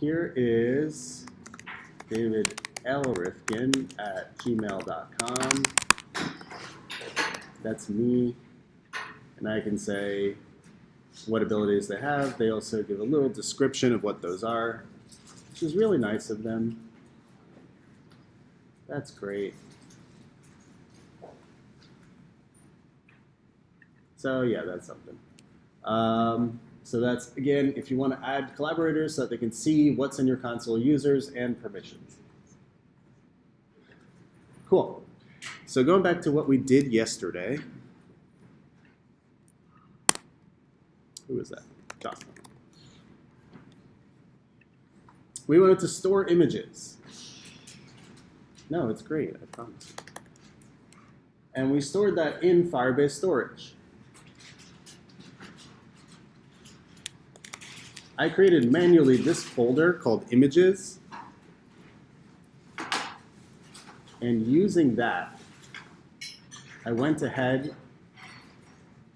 here is davidlrifkin@gmail.com. That's me. And I can say what abilities they have. They also give a little description of what those are, which is really nice of them. That's great. So yeah, that's something. So that's, again, if you want to add collaborators so that they can see what's in your console, users and permissions. Cool. So going back to what we did yesterday. Who is that? Jocelyn. We wanted to store images. No, it's great, I promise. And we stored that in Firebase storage. I created manually this folder called images. And using that, I went ahead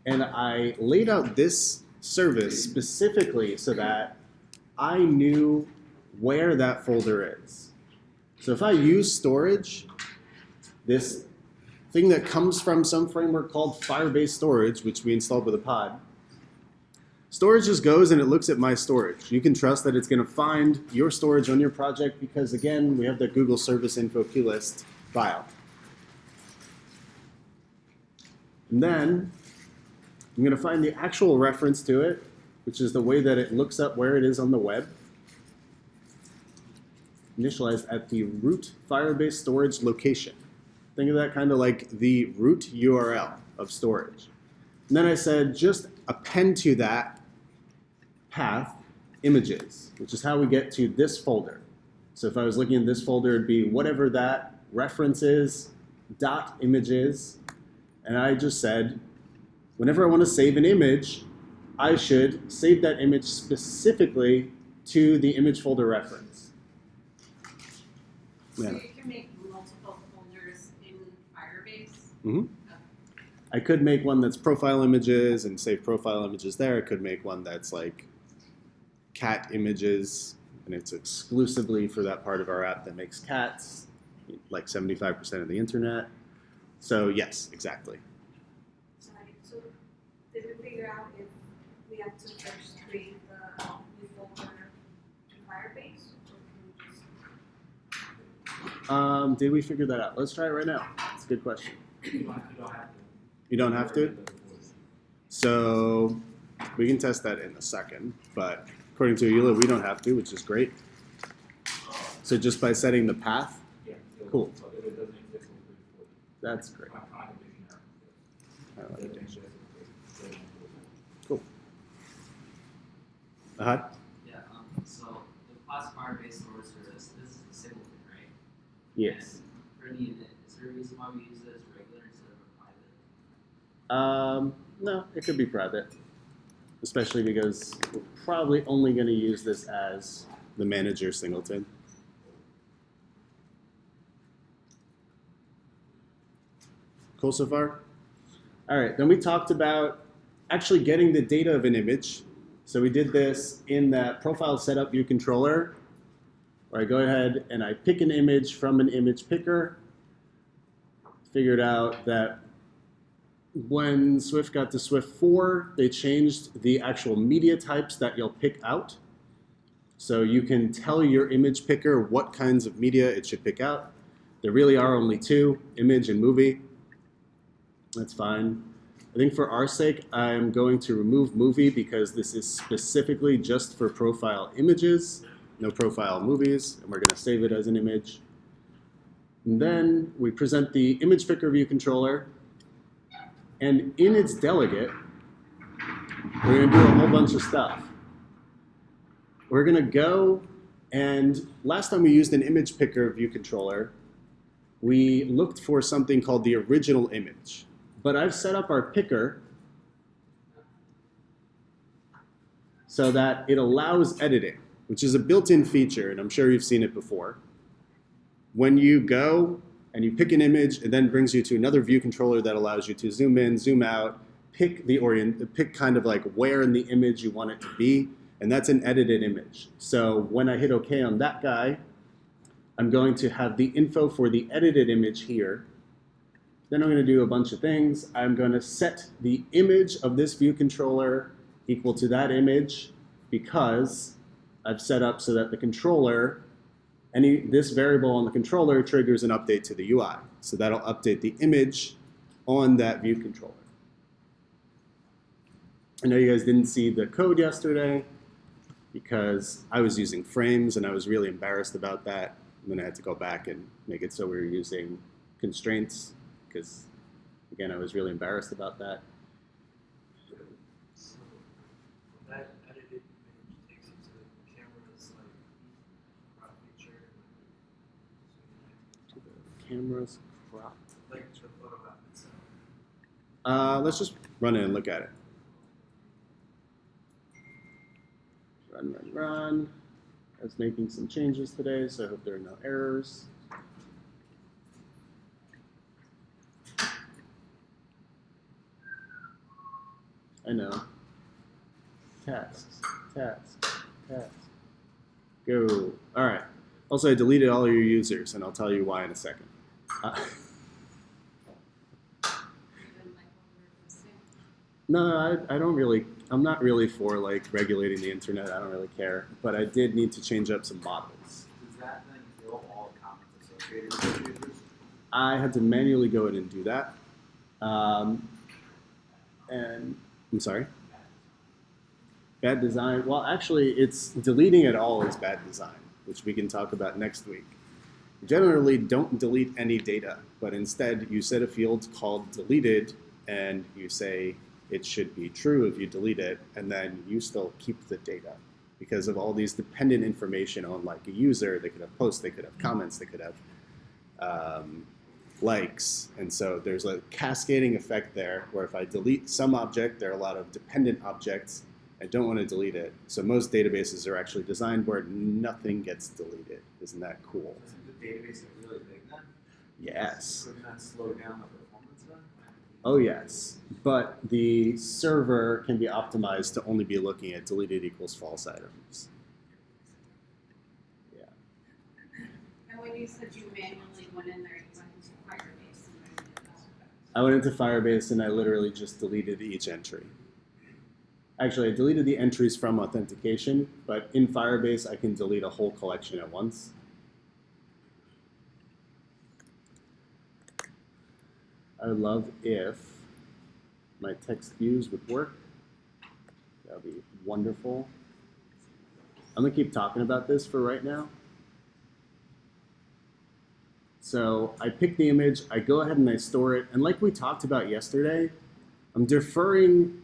and I laid out this service specifically so that I knew where that folder is. So if I use storage, this thing that comes from some framework called Firebase Storage, which we installed with a pod, storage just goes and it looks at my storage. You can trust that it's going to find your storage on your project because, again, we have the Google Service Info plist file. And then I'm going to find the actual reference to it, which is the way that it looks up where it is on the web. Initialized at the root Firebase storage location. Think of that kind of like the root URL of storage. And then I said, just append to that path images, which is how we get to this folder. So if I was looking at this folder, it'd be whatever that reference is, .images, and I just said, whenever I want to save an image, I should save that image specifically to the image folder reference. So Yeah. you can make multiple folders in Firebase? Mm-hmm. I could make one that's profile images and save profile images there. I could make one that's like cat images, and it's exclusively for that part of our app that makes cats, like 75% of the internet. So yes, exactly. So did we figure out if we have to first create the new folder in Firebase? Or Did we figure that out? Let's try it right now. It's a good question. You don't have to? So we can test that in a second, but according to Eula, we don't have to, which is great. So just by setting the path? Cool. That's great. I like it. Cool. Yeah, so the class Firebase storage service, this is a singleton, right? Yes. And for the init, is there a reason why we use it as regular instead of a private? No, it could be private, especially because we're probably only going to use this as the manager singleton. Cool so far? All right, then we talked about actually getting the data of an image. So we did this in that profile setup view controller, where I go ahead and I pick an image from an image picker. Figured out that when Swift got to Swift 4, they changed the actual media types that you'll pick out. So you can tell your image picker what kinds of media it should pick out. There really are only two, image and movie. That's fine. I think for our sake, I'm going to remove movie because this is specifically just for profile images, no profile movies, and we're going to save it as an image. And then we present the image picker view controller, and in its delegate, we're going to do a whole bunch of stuff. We're going to go, and last time we used an image picker view controller, we looked for something called the original image. But I've set up our picker so that it allows editing, which is a built-in feature, and I'm sure you've seen it before. When you go and you pick an image, it then brings you to another view controller that allows you to zoom in, zoom out, pick kind of like where in the image you want it to be, And that's an edited image. So when I hit OK on that guy, I'm going to have the info for the edited image here. Then I'm going to do a bunch of things. I'm going to set the image of this view controller equal to that image because I've set up so that the controller, this variable on the controller triggers an update to the UI. So that'll update the image on that view controller. I know you guys didn't see the code yesterday because I was using frames and I was really embarrassed about that. And then I had to go back and make it so we were using constraints because, again, I was really embarrassed about that. So that edited image takes you to the camera's crop feature. To the camera's crop. Like the photo app itself. Let's just run it and look at it. Run, run, run. I was making some changes today, so I hope there are no errors. I know. Tasks, tasks, tasks. Go. All right. Also, I deleted all your users, and I'll tell you why in a second. No, I don't really, I'm not really for like regulating the internet. I don't really care. But I did need to change up some models. Does that then kill all comments associated with those users? I had to manually go in and do that. And I'm sorry? Bad design. Well, actually, it's deleting it all is bad design, which we can talk about next week. Generally, don't delete any data, but instead you set a field called deleted, and you say it should be true if you delete it, and then you still keep the data because of all these dependent information on like a user. They could have posts, they could have comments, they could have likes, and so there's a cascading effect there where if I delete some object, there are a lot of dependent objects. I don't want to delete it. So most databases are actually designed where nothing gets deleted. Isn't that cool? Isn't the database really big then? Yes. Couldn't that slow down the performance then? Oh yes, but the server can be optimized to only be looking at deleted equals false items. Yeah. And when you said you manually went in there, you went into Firebase and then did that. I went into Firebase and I literally just deleted each entry. Actually, I deleted the entries from authentication, but in Firebase, I can delete a whole collection at once. I would love if my text views would work. That would be wonderful. I'm going to keep talking about this for right now. So I pick the image, I go ahead and I store it, and like we talked about yesterday, I'm deferring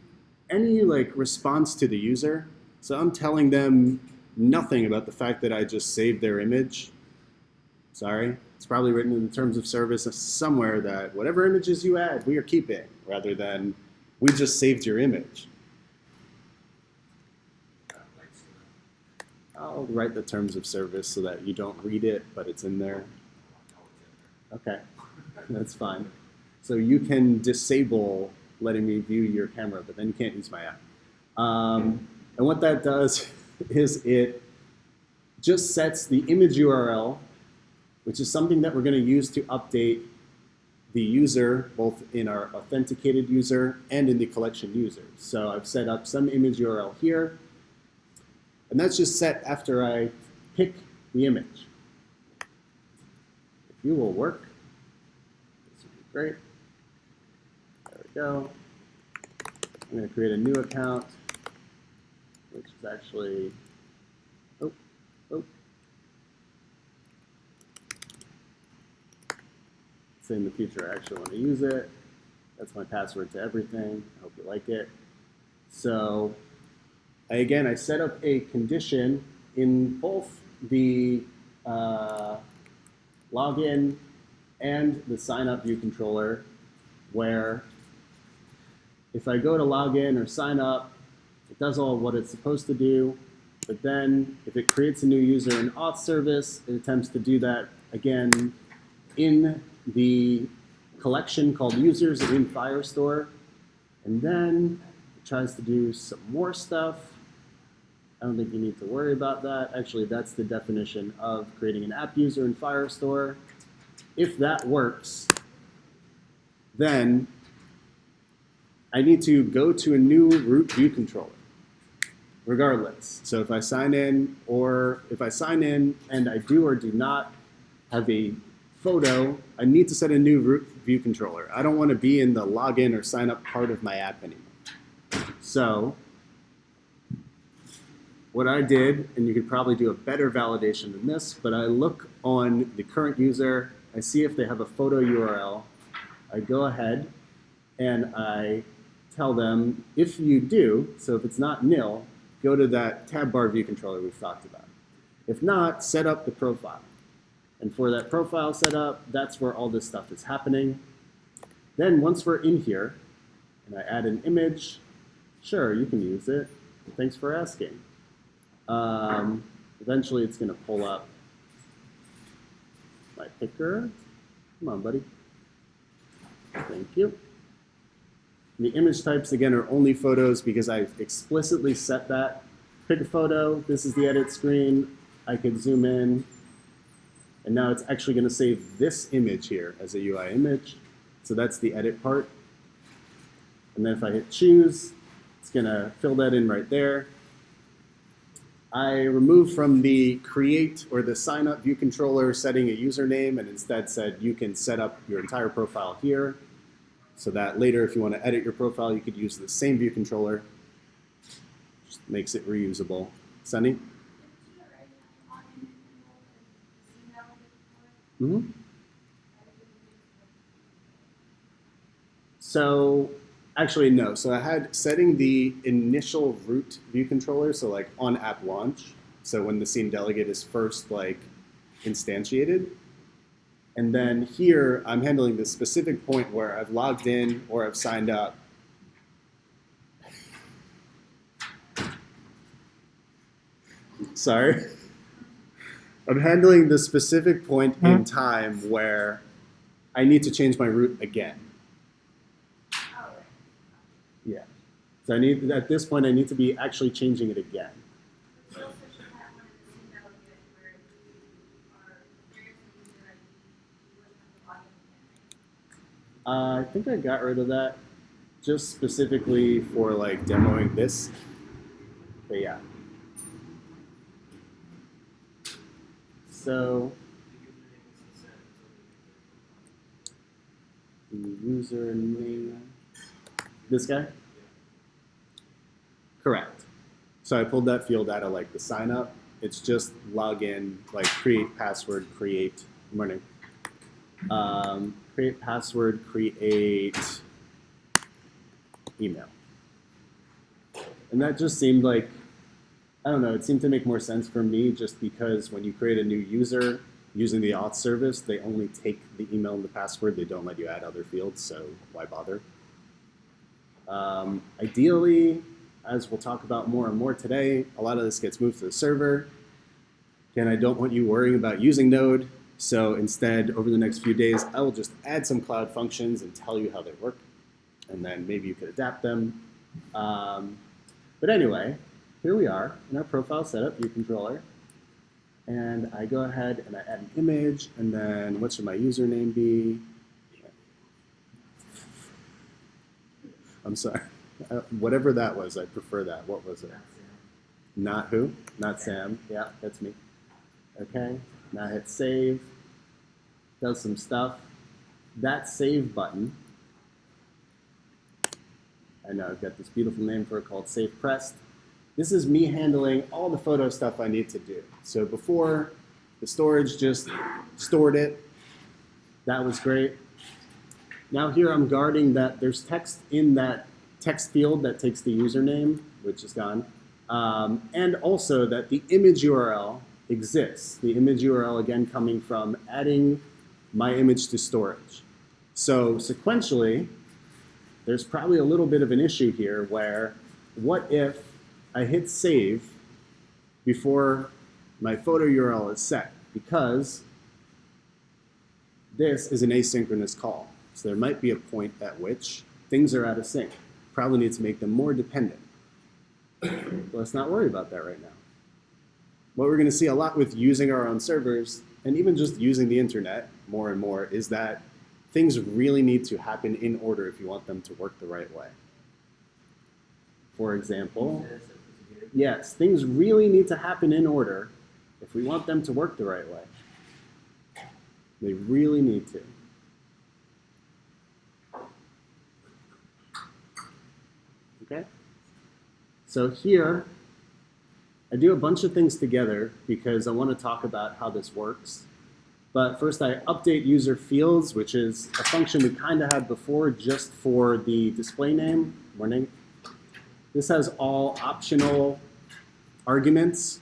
any response to the user. So I'm telling them nothing about the fact that I just saved their image. Sorry. It's probably written in the terms of service somewhere that whatever images you add, we are keeping, rather than we just saved your image. I'll write the terms of service so that you don't read it, but it's in there. Okay, that's fine. So you can disable letting me view your camera, but then you can't use my app. And what that does is it just sets the image URL, which is something that we're going to use to update the user, both in our authenticated user and in the collection user. So I've set up some image URL here, and that's just set after I pick the image. If you will work, this would be great. There we go. I'm going to create a new account, which is actually, say in the future I actually want to use it. That's my password to everything. I hope you like it. So I set up a condition in both the login and the sign up view controller where if I go to login or sign up, it does all what it's supposed to do. But then if it creates a new user in auth service, it attempts to do that again in the collection called users in Firestore. And then it tries to do some more stuff. I don't think you need to worry about that. Actually, that's the definition of creating an app user in Firestore. If that works, then I need to go to a new root view controller, regardless. So if I sign in, and I do or do not have a photo, I need to set a new root view controller. I don't want to be in the login or sign up part of my app anymore. So what I did, and you could probably do a better validation than this, but I look on the current user, I see if they have a photo URL, I go ahead and I tell them, if you do, so if it's not nil, go to that tab bar view controller we've talked about. If not, set up the profile. And for that profile setup, that's where all this stuff is happening. Then once we're in here, and I add an image, sure, you can use it. Thanks for asking. Eventually it's gonna pull up my picker. Come on, buddy. Thank you. And the image types, again, are only photos because I explicitly set that. Pick a photo, this is the edit screen. I could zoom in, and now it's actually gonna save this image here as a UI image. So that's the edit part. And then if I hit choose, it's gonna fill that in right there. I removed from the create or the sign up view controller setting a username and instead said you can set up your entire profile here so that later if you want to edit your profile, you could use the same view controller. Just makes it reusable. Sunny? Mm-hmm. So actually, no. So I had setting the initial root view controller, so like on app launch, so when the scene delegate is first like instantiated. And then here, I'm handling the specific point where I've logged in or I've signed up. Sorry. I'm handling the specific point in time where I need to change my root again. Yeah. So I need, at this point, I need to be actually changing it again. I think I got rid of that just specifically for like demoing this. But yeah. So the username, this guy? Correct. So I pulled that field out of like the sign up. It's just login, like create password, create, morning. Create password, create email. And that just seemed like, I don't know, it seemed to make more sense for me just because when you create a new user using the auth service, they only take the email and the password. They don't let you add other fields, so why bother? Ideally, as we'll talk about more and more today, a lot of this gets moved to the server. Again, I don't want you worrying about using Node. So instead, over the next few days, I will just add some cloud functions and tell you how they work. And then maybe you could adapt them. But anyway, here we are in our profile setup view controller. And I go ahead and I add an image. And then what should my username be? I'm sorry. Whatever that was, I prefer that. What was it? Not who? Not Sam. Yeah, that's me. Okay. Now hit save. Does some stuff. That save button, I know I've got this beautiful name for it called Save Pressed. This is me handling all the photo stuff I need to do. So before, the storage just stored it. That was great. Now here I'm guarding that there's text in that text field that takes the username, which is gone, and also that the image URL exists. The image URL, again, coming from adding my image to storage. So sequentially, there's probably a little bit of an issue here where what if I hit save before my photo URL is set? Because this is an asynchronous call. So there might be a point at which things are out of sync. Probably need to make them more dependent. But let's not worry about that right now. what we're going to see a lot with using our own servers, and even just using the internet more and more, is that things really need to happen in order if you want them to work the right way. For example, yes, things really need to happen in order if we want them to work the right way. They really need to. Okay? So here, I do a bunch of things together because I want to talk about how this works. But first I update user fields, which is a function we kind of had before just for the display name. Morning. This has all optional arguments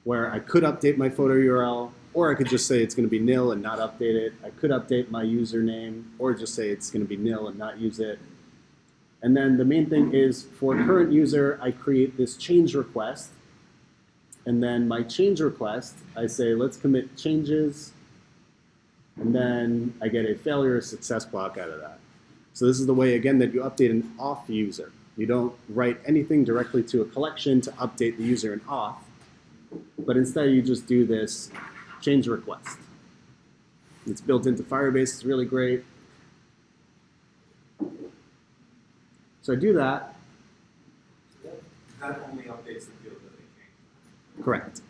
where I could update my photo URL, or I could just say it's going to be nil and not update it. I could update my username, or just say it's going to be nil and not use it. And then the main thing is for current user, I create this change request. And then my change request, I say, let's commit changes. And then I get a failure or success block out of that. So this is the way, again, that you update an auth user. You don't write anything directly to a collection to update the user in auth, but instead you just do this change request. It's built into Firebase. It's really great. So I do that. That only updates the field that they change. Correct.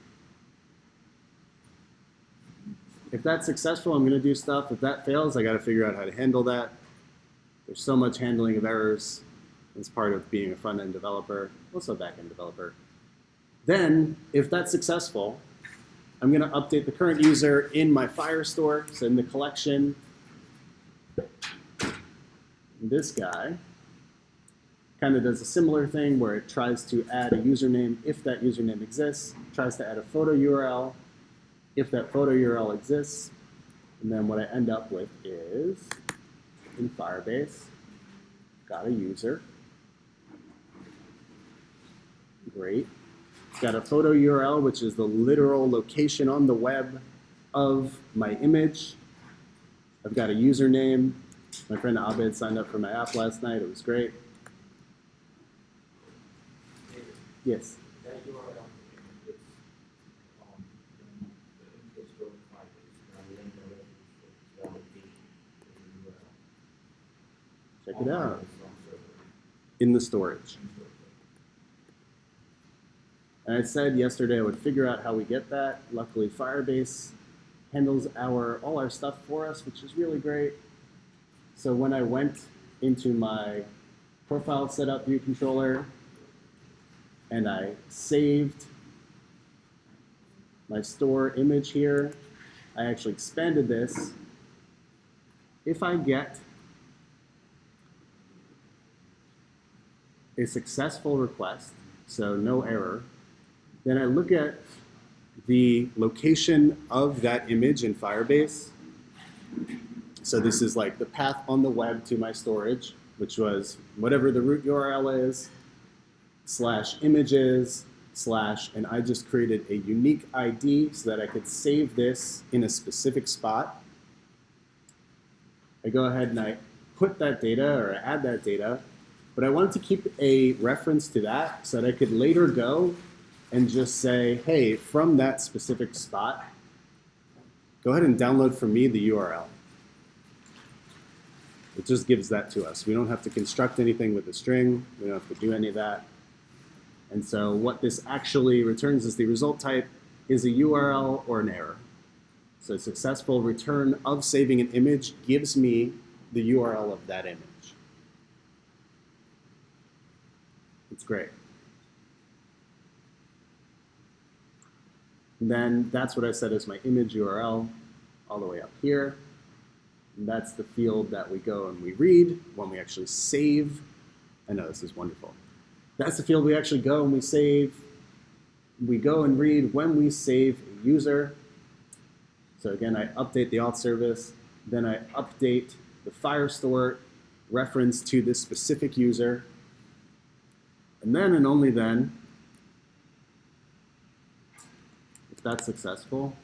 If that's successful, I'm going to do stuff. If that fails, I got to figure out how to handle that. There's so much handling of errors as part of being a front-end developer, also a back-end developer. Then, if that's successful, I'm going to update the current user in my Firestore, so in the collection. This guy kind of does a similar thing where it tries to add a username if that username exists, tries to add a photo URL if that photo URL exists, and then what I end up with is, in Firebase, got a user. Great. It's got a photo URL, which is the literal location on the web of my image. I've got a username. My friend Abed signed up for my app last night. It was great. Yes. That URL is the input store Firebase, rather than the location of the URL. Check it out. Firebase on server. In the storage. And I said yesterday I would figure out how we get that. Luckily, Firebase handles all our stuff for us, which is really great. So when I went into my profile setup view controller and I saved my store image here, I actually expanded this. If I get a successful request, so no error, then I look at the location of that image in Firebase. So this is like the path on the web to my storage, which was whatever the root URL is, /images, / and I just created a unique ID so that I could save this in a specific spot. I go ahead and I put that data or I add that data, but I wanted to keep a reference to that so that I could later go and just say, hey, from that specific spot, go ahead and download for me the URL. It just gives that to us. We don't have to construct anything with the string. We don't have to do any of that. And so what this actually returns as the result type is a URL or an error. So successful return of saving an image gives me the URL of that image. It's great. And then that's what I set as my image URL all the way up here. And that's the field that we go and we read when we actually save. I know this is wonderful. That's the field we actually go and we save. We go and read when we save a user. So again, I update the auth service. Then I update the Firestore reference to this specific user. And then and only then, if that's successful,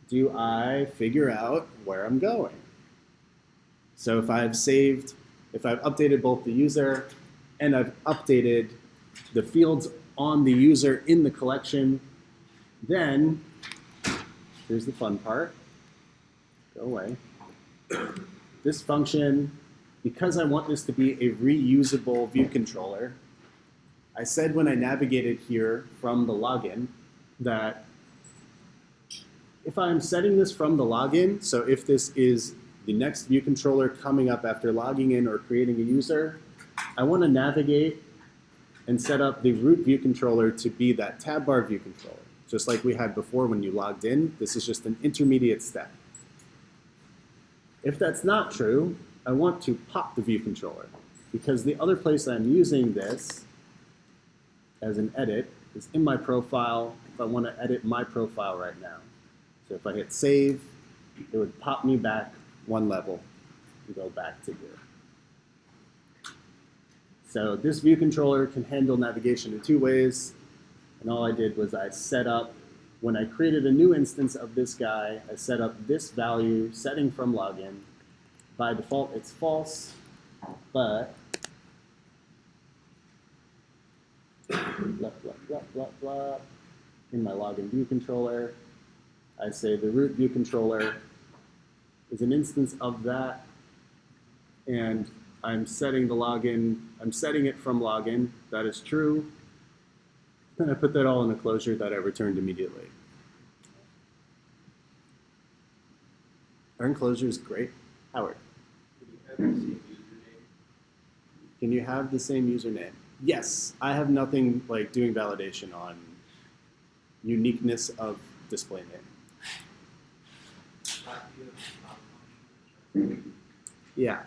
do I figure out where I'm going. So if I've updated both the user and I've updated the fields on the user in the collection, then here's the fun part. Go away. This function, because I want this to be a reusable view controller, I said when I navigated here from the login that if I'm setting this from the login, so if this is the next view controller coming up after logging in or creating a user, I want to navigate and set up the root view controller to be that tab bar view controller. Just like we had before when you logged in, this is just an intermediate step. If that's not true, I want to pop the view controller because the other place I'm using this as an edit is in my profile if I want to edit my profile right now. So if I hit save, it would pop me back one level and go back to here. So this view controller can handle navigation in two ways. And all I did was I set up, when I created a new instance of this guy, I set up this value setting from login. By default, it's false, but blah, blah, blah, blah, blah. In my login view controller, I say the root view controller is an instance of that, and I'm setting the login, I'm setting it from login, that is true. Then I put that all in a closure that I returned immediately. Our enclosure is great. Howard. Can you have the same username? Yes, I have nothing like doing validation on uniqueness of display name. Yeah.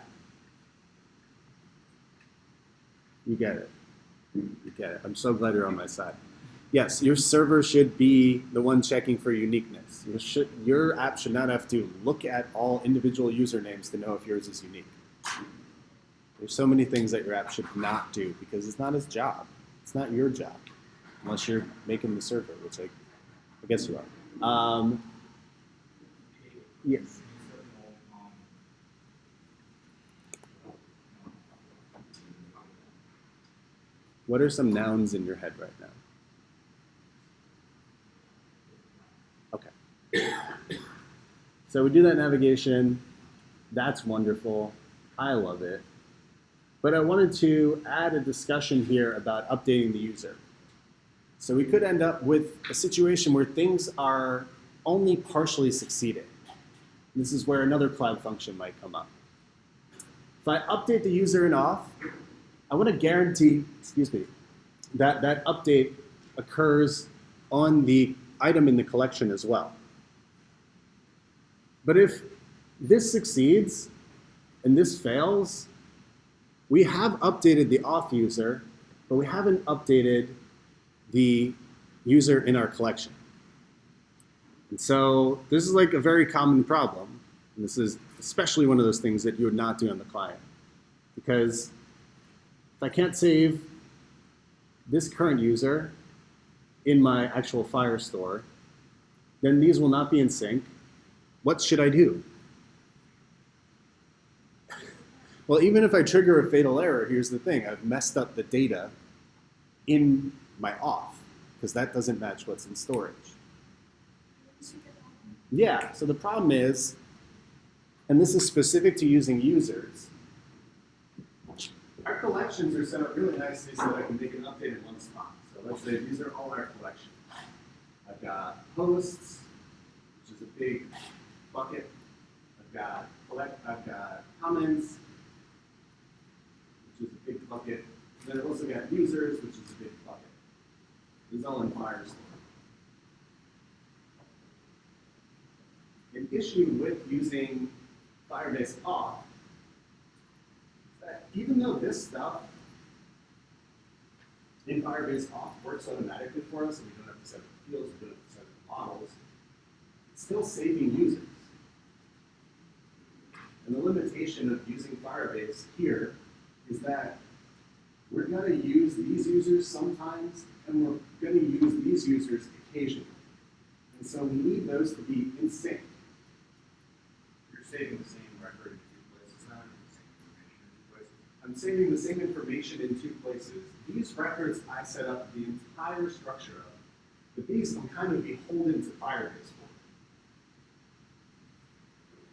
You get it. You get it. I'm so glad you're on my side. Yes, your server should be the one checking for uniqueness. Your app should not have to look at all individual usernames to know if yours is unique. There's so many things that your app should not do because it's not its job. It's not your job, unless you're making the server, which I guess you are. Yes. What are some nouns in your head right now? Okay. So we do that navigation. That's wonderful. I love it. But I wanted to add a discussion here about updating the user. So we could end up with a situation where things are only partially succeeding. This is where another cloud function might come up. If I update the user in auth, I want to guarantee, that that update occurs on the item in the collection as well. But if this succeeds and this fails, we have updated the auth user, but we haven't updated the user in our collection. And so this is like a very common problem. And this is especially one of those things that you would not do on the client. Because if I can't save this current user in my actual Firestore, then these will not be in sync. What should I do? Well, even if I trigger a fatal error, here's the thing. I've messed up the data in my auth, because that doesn't match what's in storage. Yeah, so the problem is, and this is specific to using users, our collections are set up really nicely so that I can make an update in one spot. So let's say these are all our collections. I've got hosts, which is a big bucket. I've got comments, which is a big bucket. And then I've also got users, which is a big bucket. This is all in Firestore. An issue with using Firebase auth is that even though this stuff in Firebase auth works automatically for us, and we don't have to set up fields, we don't have to set up models, it's still saving users. And the limitation of using Firebase here is that we're going to use these users sometimes, and we're going to use these users occasionally. And so we need those to be in sync. You're saving the same record in two places now, and the same information in two places. I'm saving the same information in two places. These records I set up the entire structure of, but these I'm kind of beholden to Firebase for.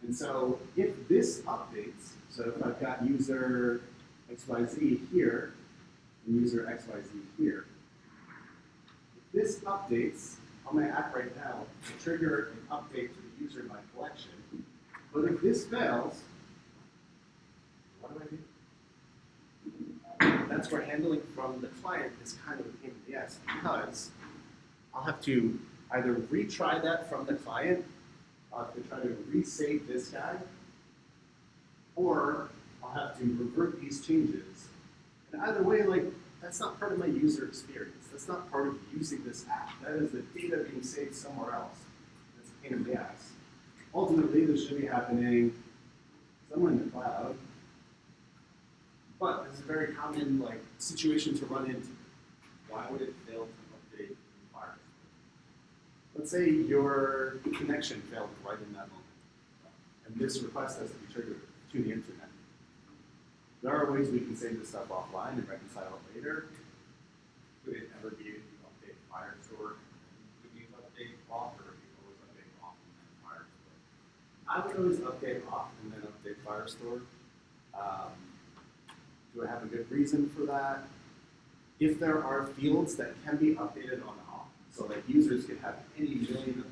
And so if this updates, so if I've got user XYZ here and user XYZ here, if this updates on my app right now, will trigger an update to the user in my collection. But if this fails, what do I do? That's where handling from the client is kind of a pain in the ass, because I'll have to either retry that from the client, I'll have to try to resave this guy, or I'll have to revert these changes. And either way, like, that's not part of my user experience. That's not part of using this app. That is the data being saved somewhere else. That's a pain in the ass. Ultimately, this should be happening somewhere in the cloud. But this is a very common situation to run into. Why would it fail to update in Firebase? Let's say your connection failed right in that moment, and this request has to be triggered to the internet. There are ways we can save this stuff offline and reconcile it later. Could it ever be if you update Firestore? Would you update off, or would you always update off and then Firestore? I would always update off and then update Firestore. Do I have a good reason for that? If there are fields that can be updated on off, so like users can have any million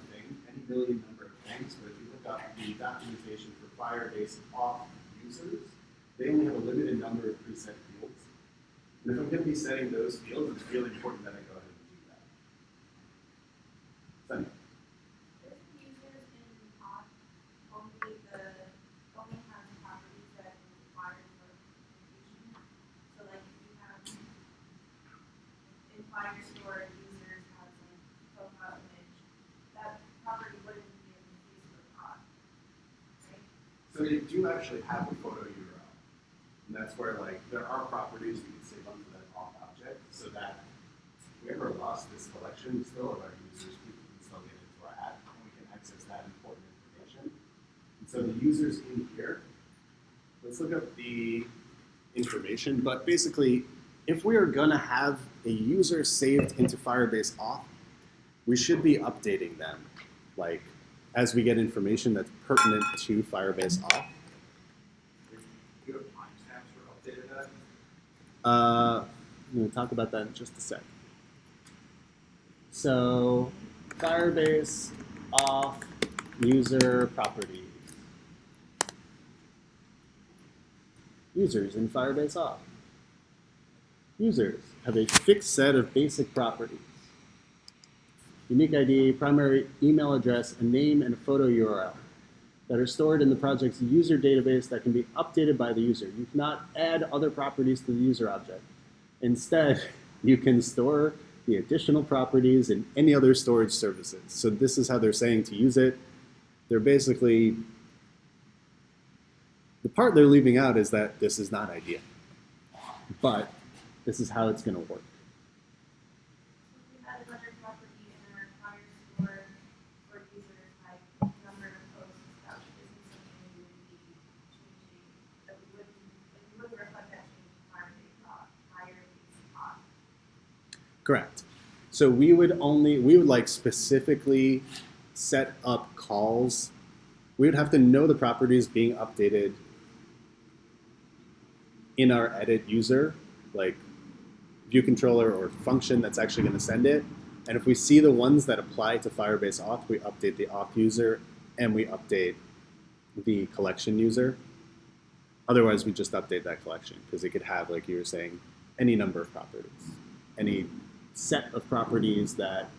number of things, but if you look up the documentation for Firebase off users, they only have a limited number of preset fields. And if I'm going to be setting those fields, it's really important that I go ahead and do that. Sunny. If users in pod only have properties that are required for communication, so like if you have in Firestore users has like profile image, that property wouldn't be in the use for pod, right? So they do actually have a photo URL. And that's where there are properties we can save onto that off object so that if we ever lost this collection still of our users, people can still get into our app and we can access that important information. And so the users in here, let's look up the information, but basically if we are gonna have a user saved into Firebase off, we should be updating them as we get information that's pertinent to Firebase off. Do you have timestamps for updated that? I'm going to talk about that in just a sec. So, Firebase off user properties. Users in Firebase off. Users have a fixed set of basic properties. Unique ID, primary email address, a name, and a photo URL that are stored in the project's user database that can be updated by the user. You cannot add other properties to the user object. Instead, you can store the additional properties in any other storage services. So this is how they're saying to use it. They're basically, the part they're leaving out is that this is not ideal, but this is how it's going to work. So if we had another property in our Firestore for users like number of posts and stuff, isn't something we would be changing, that we wouldn't reflect that change in Firebase off. Correct. So we would specifically set up calls. We would have to know the properties being updated in our edit user, like view controller or function that's actually going to send it. And if we see the ones that apply to Firebase auth, we update the auth user and we update the collection user. Otherwise, we just update that collection because it could have, like you were saying, any number of properties, any set of properties that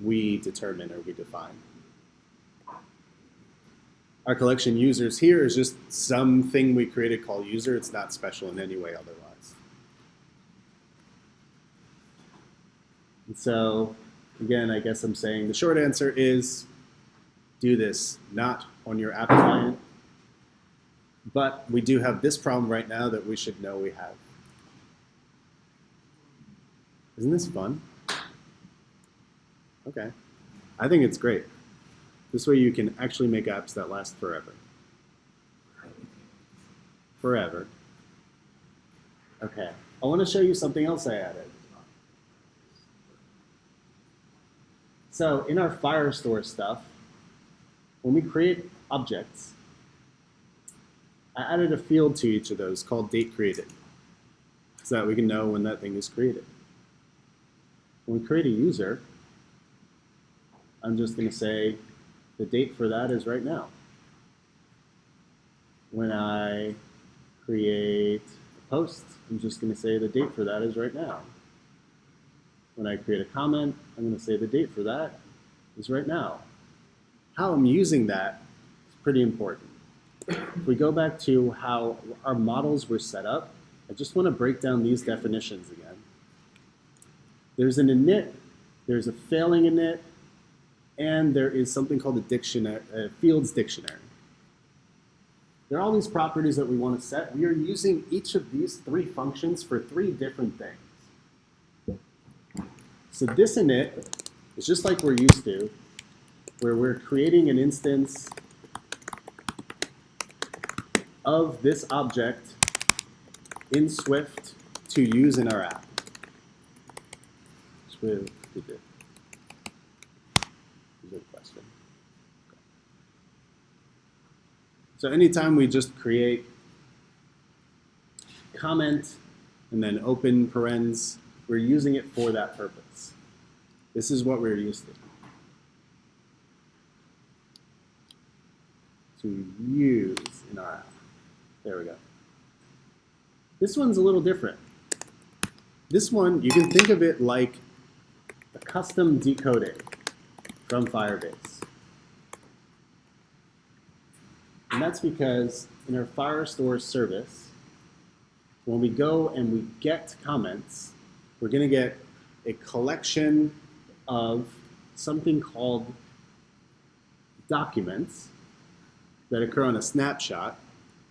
we determine or we define. Our collection users here is just something we created called user. It's not special in any way otherwise. And so, again, I guess I'm saying the short answer is do this not on your app client, but we do have this problem right now that we should know we have. Isn't this fun? Okay. I think it's great. This way you can actually make apps that last forever. Forever. Okay, I want to show you something else I added. So in our Firestore stuff, when we create objects, I added a field to each of those called date created, so that we can know when that thing is created. When we create a user, I'm just going to say the date for that is right now. When I create a post, I'm just going to say the date for that is right now. When I create a comment, I'm going to say the date for that is right now. How I'm using that is pretty important. If we go back to how our models were set up, I just want to break down these definitions again. There's an init, there's a failing init, and there is something called a dictionary, a fields dictionary. There are all these properties that we want to set. We are using each of these three functions for three different things. So this init is just like we're used to, where we're creating an instance of this object in Swift to use in our app. Swift did it. Is that a question? So anytime we just create comment and then open parens, we're using it for that purpose. This is what we're used to use in our app. There we go. This one's a little different. This one, you can think of it like a custom decoding from Firebase. And that's because in our Firestore service, when we go and we get comments, we're going to get a collection of something called documents that occur on a snapshot.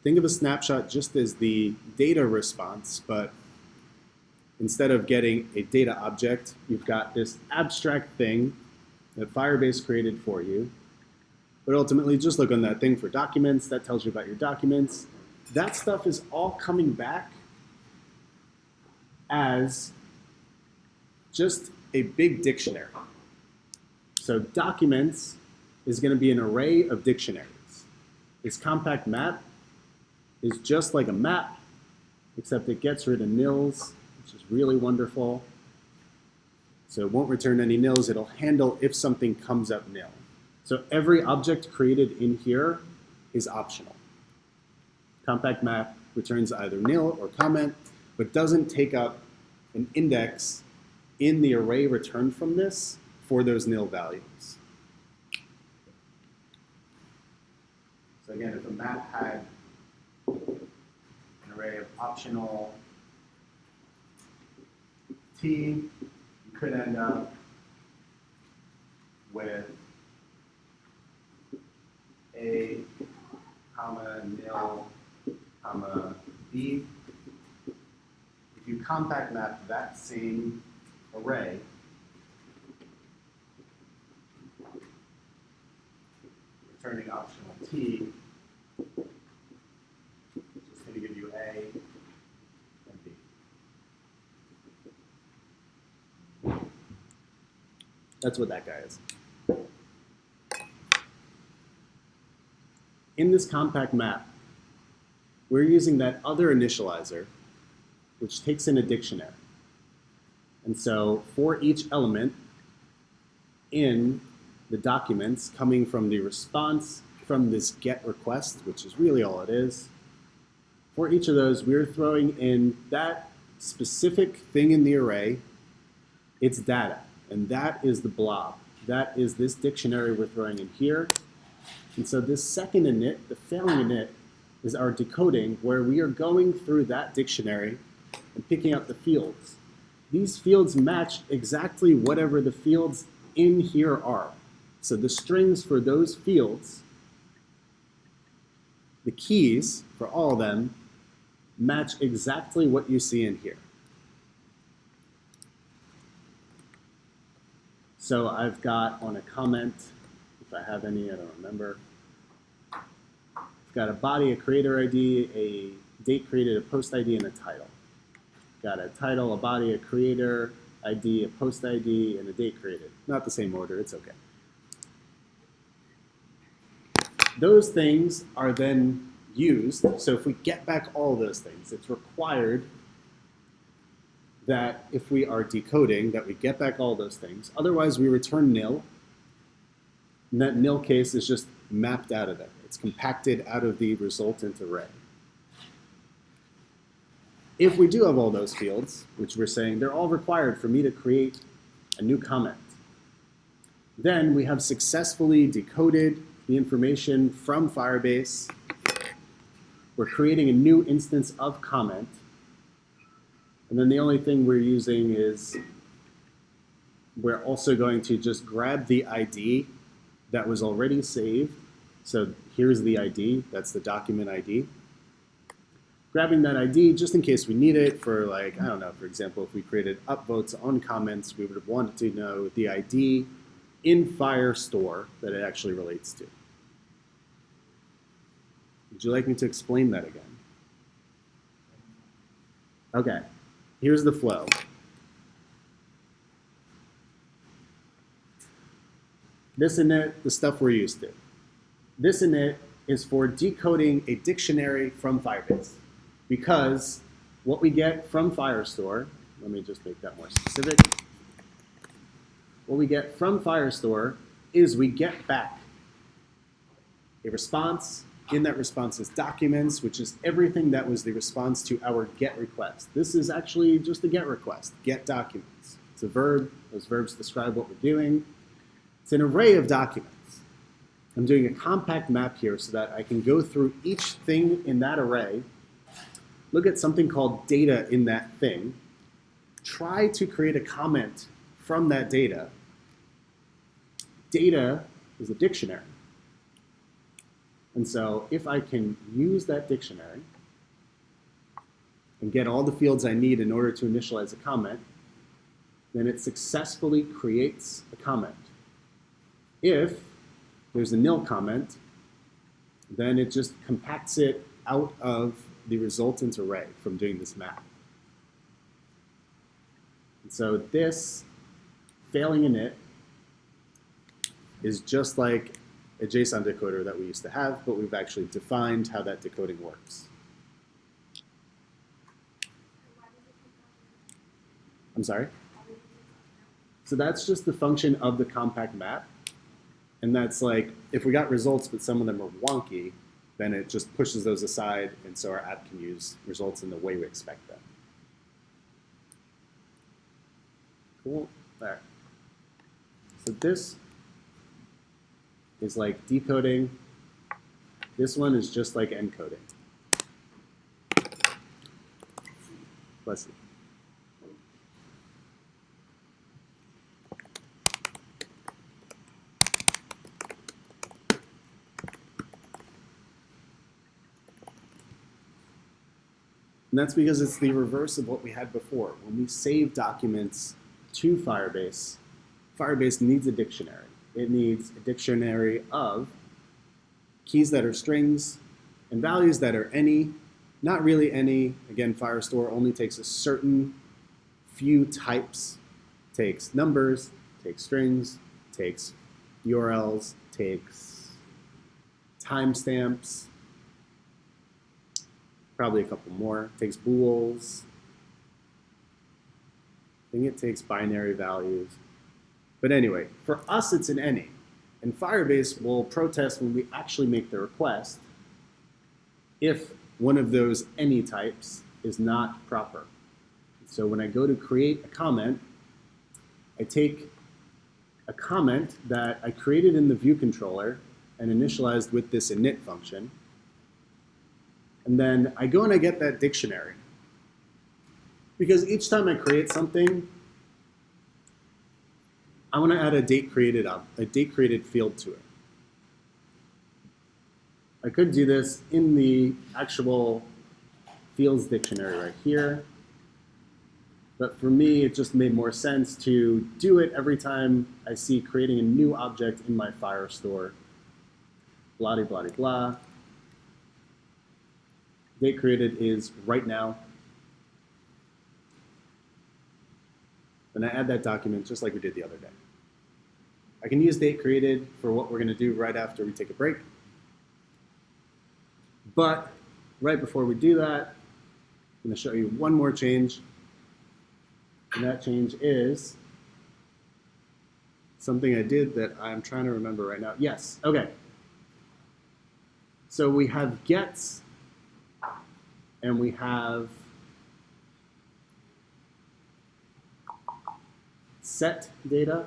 Think of a snapshot just as the data response, but instead of getting a data object, you've got this abstract thing that Firebase created for you. But ultimately, just look on that thing for documents. That tells you about your documents. That stuff is all coming back as just a big dictionary. So documents is going to be an array of dictionaries. This compact map is just like a map, except it gets rid of nils, which is really wonderful. So it won't return any nils. It'll handle if something comes up nil. So every object created in here is optional. Compact map returns either nil or comment, but doesn't take up an index in the array returned from this for those nil values. So again, if a map had an array of optional t, you could end up with a, comma, nil, comma, b. If you compact map that same array, returning optional t, it's just going to give you a and b. That's what that guy is. In this compact map, we're using that other initializer, which takes in a dictionary. And so for each element in the documents coming from the response from this GET request, which is really all it is, for each of those, we're throwing in that specific thing in the array, its data. And that is the blob. That is this dictionary we're throwing in here. And so this second init, the failing init, is our decoding where we are going through that dictionary and picking out the fields. These fields match exactly whatever the fields in here are. So the strings for those fields, the keys for all of them, match exactly what you see in here. So I've got on a comment, if I have any, I don't remember. I've got a body, a creator ID, a date created, a post ID, and a title. got a title, a body, a creator ID, a post ID, and a date created. Not the same order, it's okay. Those things are then used. So if we get back all those things, it's required that if we are decoding, that we get back all those things. Otherwise, we return nil. And that nil case is just mapped out of there. It's compacted out of the resultant array. If we do have all those fields, which we're saying they're all required for me to create a new comment, then we have successfully decoded the information from Firebase. We're creating a new instance of comment. And then the only thing we're using is we're also going to just grab the ID that was already saved. So here's the ID, that's the document ID. Grabbing that ID just in case we need it for, like, I don't know, for example, if we created upvotes on comments, we would have wanted to know the ID in Firestore that it actually relates to. Would you like me to explain that again? Okay, here's the flow. This init, the stuff we're used to. This init is for decoding a dictionary from Firebase. Because what we get from Firestore, let me just make that more specific. What we get from Firestore is we get back a response. In that response is documents, which is everything that was the response to our GET request. This is actually just a GET request, get documents. It's a verb. Those verbs describe what we're doing. It's an array of documents. I'm doing a compact map here so that I can go through each thing in that array, look at something called data in that thing, try to create a comment from that data. Data is a dictionary. And so if I can use that dictionary and get all the fields I need in order to initialize a comment, then it successfully creates a comment. If there's a nil comment, then it just compacts it out of the resultant array from doing this map. And so this failing init is just like a JSON decoder that we used to have, but we've actually defined how that decoding works. I'm sorry? So that's just the function of the compact map. And that's like, if we got results, but some of them are wonky, then it just pushes those aside, and so our app can use results in the way we expect them. Cool. All right. So this is like decoding. This one is just like encoding. Bless you. And that's because it's the reverse of what we had before. When we save documents to Firebase, Firebase needs a dictionary. It needs a dictionary of keys that are strings and values that are any, not really any. Again, Firestore only takes a certain few types. Takes numbers, takes strings, takes URLs, takes timestamps, probably a couple more. It takes bools. I think it takes binary values. But anyway, for us it's an any. And Firebase will protest when we actually make the request if one of those any types is not proper. So when I go to create a comment, I take a comment that I created in the view controller and initialized with this init function. And then I go and I get that dictionary. Because each time I create something, I want to add a date created field to it. I could do this in the actual fields dictionary right here. But for me, it just made more sense to do it every time I see creating a new object in my Firestore. Blah, blah, blah, blah. Date created is right now. then I add that document just like we did the other day. I can use date created for what we're going to do right after we take a break. But right before we do that, I'm going to show you one more change. And that change is something I did that I'm trying to remember right now. Yes, okay. So we have gets and we have set data.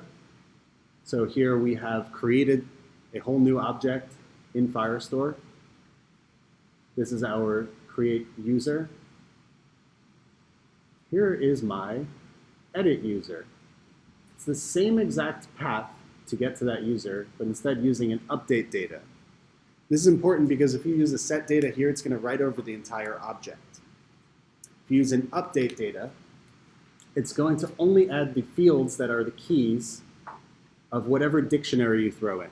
So here we have created a whole new object in Firestore. This is our create user. Here is my edit user. It's the same exact path to get to that user, but instead using an update data. This is important because if you use a set data here, it's going to write over the entire object. If you use an update data, it's going to only add the fields that are the keys of whatever dictionary you throw in.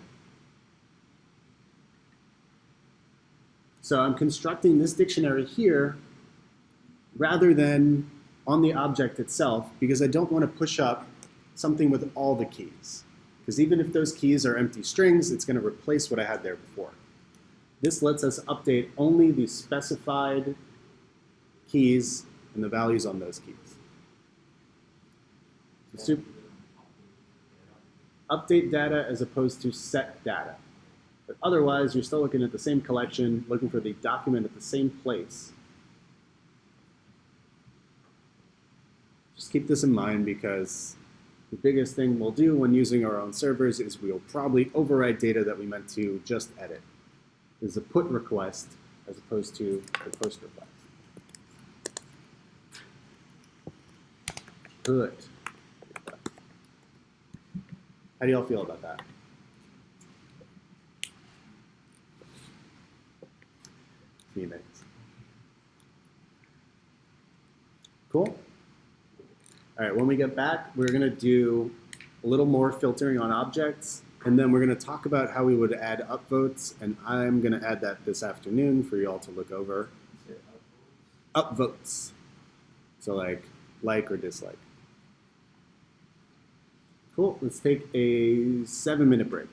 So I'm constructing this dictionary here rather than on the object itself because I don't want to push up something with all the keys. Because even if those keys are empty strings, it's going to replace what I had there before. This lets us update only the specified keys and the values on those keys. So update data as opposed to set data. But otherwise, you're still looking at the same collection, looking for the document at the same place. Just keep this in mind because the biggest thing we'll do when using our own servers is we'll probably override data that we meant to just edit. This is a put request as opposed to a post request. Good. How do y'all feel about that? Phoenix. Cool? All right, when we get back, we're going to do a little more filtering on objects, and then we're going to talk about how we would add upvotes, and I'm going to add that this afternoon for you all to look over. Upvotes. So like or dislike. Cool, let's take a 7-minute break.